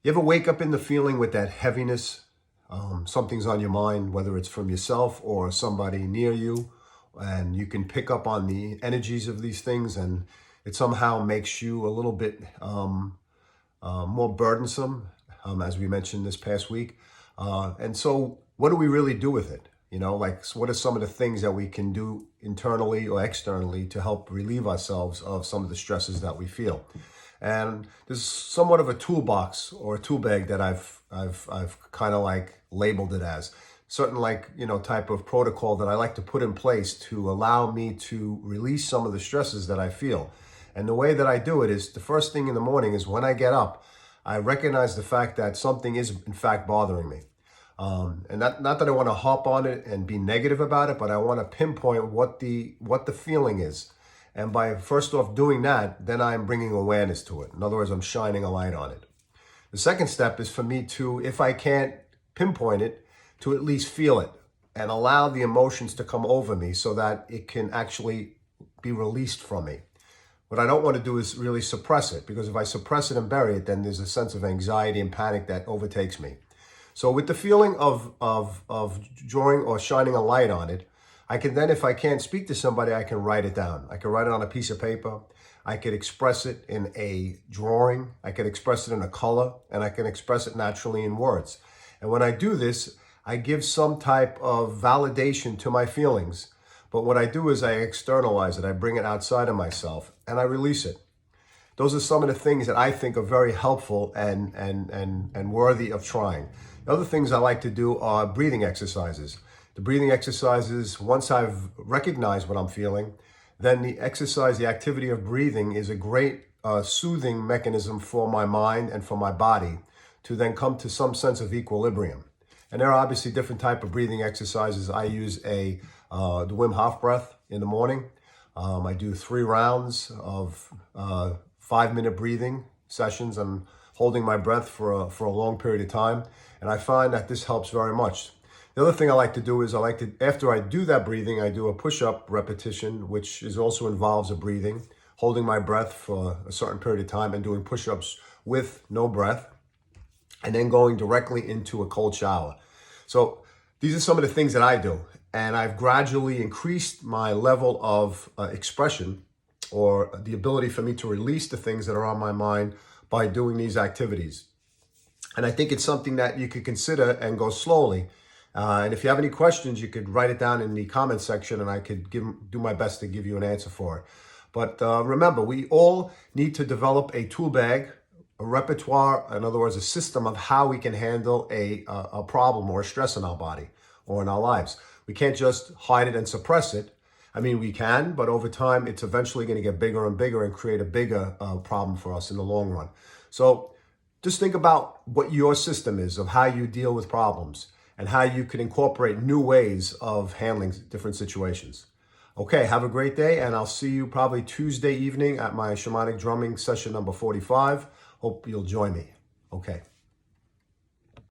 You ever wake up in the feeling with that heaviness? Something's on your mind, whether it's from yourself or somebody near you, and you can pick up on the energies of these things, and it somehow makes you a little bit more burdensome, as we mentioned this past week. And so what do we really do with it? You know, like, what are some of the things that we can do internally or externally to help relieve ourselves of some of the stresses that we feel? And there's somewhat of a toolbox or a tool bag that I've kind of like labeled it as certain, like, you know, type of protocol that I like to put in place to allow me to release some of the stresses that I feel. And the way that I do it is the first thing in the morning is when I get up, I recognize the fact that something is in fact bothering me. And not that I want to hop on it and be negative about it, but I want to pinpoint what the feeling is. And by first off doing that, then I'm bringing awareness to it. In other words, I'm shining a light on it. The second step is for me to, if I can't pinpoint it, to at least feel it and allow the emotions to come over me so that it can actually be released from me. What I don't want to do is really suppress it, because if I suppress it and bury it, then there's a sense of anxiety and panic that overtakes me. So with the feeling of drawing or shining a light on it, I can then, if I can't speak to somebody, I can write it down. I can write it on a piece of paper. I could express it in a drawing. I could express it in a color, and I can express it naturally in words. And when I do this, I give some type of validation to my feelings. But what I do is I externalize it. I bring it outside of myself and I release it. Those are some of the things that I think are very helpful and worthy of trying. The other things I like to do are breathing exercises. The breathing exercises, once I've recognized what I'm feeling, then the exercise, the activity of breathing is a great soothing mechanism for my mind and for my body to then come to some sense of equilibrium. And there are obviously different type of breathing exercises. I use the Wim Hof breath in the morning. I do 3 rounds of 5-minute breathing sessions. I'm holding my breath for a long period of time. And I find that this helps very much. The other thing I like to do is after I do that breathing, I do a push-up repetition, which also involves a breathing, holding my breath for a certain period of time and doing push-ups with no breath, and then going directly into a cold shower. So these are some of the things that I do. And I've gradually increased my level of expression, or the ability for me to release the things that are on my mind by doing these activities. And I think it's something that you could consider and go slowly. And if you have any questions, you could write it down in the comment section and I could do my best to give you an answer for it. But remember, we all need to develop a tool bag, a repertoire, in other words, a system of how we can handle a problem or a stress in our body or in our lives. We can't just hide it and suppress it. I mean, we can, but over time, it's eventually going to get bigger and bigger and create a bigger problem for us in the long run. So just think about what your system is of how you deal with problems and how you can incorporate new ways of handling different situations. Okay, have a great day, and I'll see you probably Tuesday evening at my shamanic drumming session number 45. Hope you'll join me. Okay.